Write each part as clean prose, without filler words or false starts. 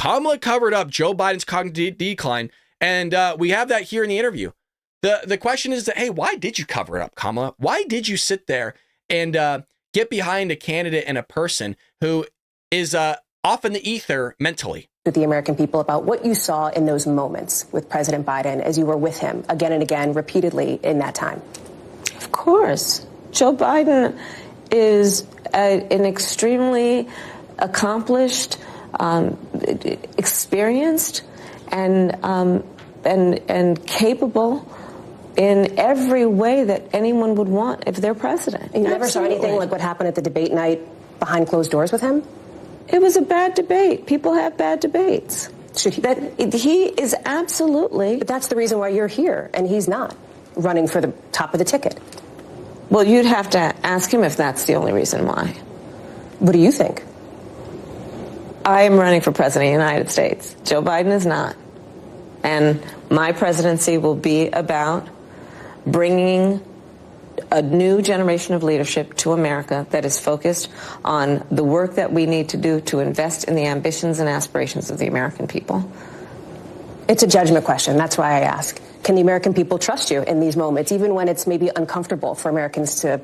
Kamala covered up Joe Biden's cognitive decline. And we have that here in the interview. The question is that, hey, why did you cover it up, Kamala? Why did you sit there and get behind a candidate and a person who is off in the ether mentally? With the American people about what you saw in those moments with President Biden as you were with him again and again, repeatedly in that time. Of course. Joe Biden is an extremely accomplished, experienced, and capable in every way that anyone would want if they're president. You never saw anything like what happened at the debate night behind closed doors with him? It was a bad debate. People have bad debates. He is absolutely. But that's the reason why you're here, and he's not running for the top of the ticket. Well, you'd have to ask him if that's the only reason why. What do you think? I am running for president of the United States. Joe Biden is not. And my presidency will be about bringing a new generation of leadership to America that is focused on the work that we need to do to invest in the ambitions and aspirations of the American people. It's a judgment question. That's why I ask. Can the American people trust you in these moments, even when it's maybe uncomfortable for Americans to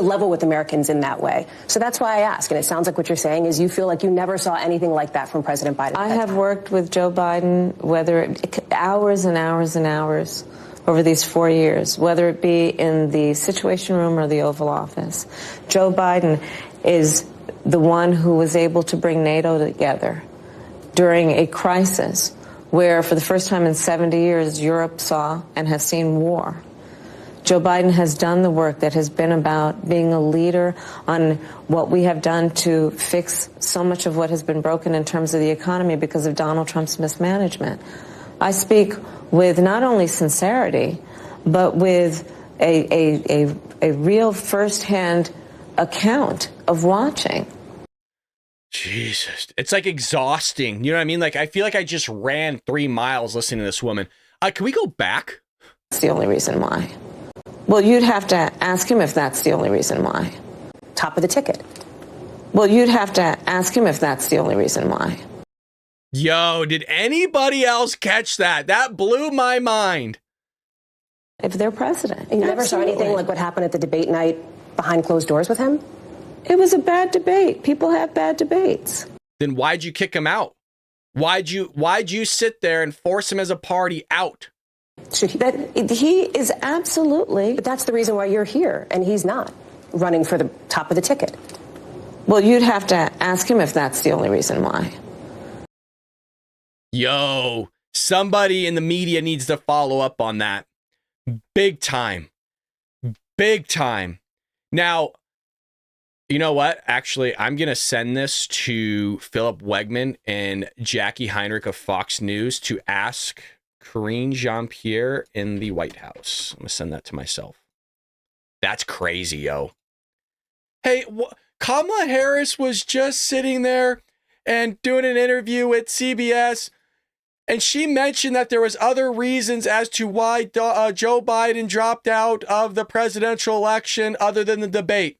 level with Americans in that way? So that's why I ask. And it sounds like what you're saying is you feel like you never saw anything like that from President Biden. I have worked with Joe Biden, hours and hours and hours over these 4 years, whether it be in the Situation Room or the Oval Office. Joe Biden is the one who was able to bring NATO together during a crisis where, for the first time in 70 years, Europe saw and has seen war. Joe Biden has done the work that has been about being a leader on what we have done to fix so much of what has been broken in terms of the economy because of Donald Trump's mismanagement. I speak with not only sincerity, but with a real firsthand account of watching. Jesus, it's like exhausting. You know what I mean? Like, I feel like I just ran 3 miles listening to this woman. Can we go back? That's the only reason why. Well, you'd have to ask him if that's the only reason why. Top of the ticket. Well, you'd have to ask him if that's the only reason why. Yo, did anybody else catch that? That blew my mind. If they're president. You never saw anything like what happened at the debate night behind closed doors with him? It was a bad debate. People have bad debates. Then why'd you kick him out? Why'd you sit there and force him as a party out? He is absolutely. But that's the reason why you're here, and he's not running for the top of the ticket. Well, you'd have to ask him if that's the only reason why. Yo, somebody in the media needs to follow up on that. Big time. Big time. Now, you know what? Actually, I'm going to send this to Philip Wegman and Jackie Heinrich of Fox News to ask Karine Jean-Pierre in the White House. I'm going to send that to myself. That's crazy, yo. Hey, Kamala Harris was just sitting there and doing an interview with CBS, and she mentioned that there was other reasons as to why Joe Biden dropped out of the presidential election other than the debate.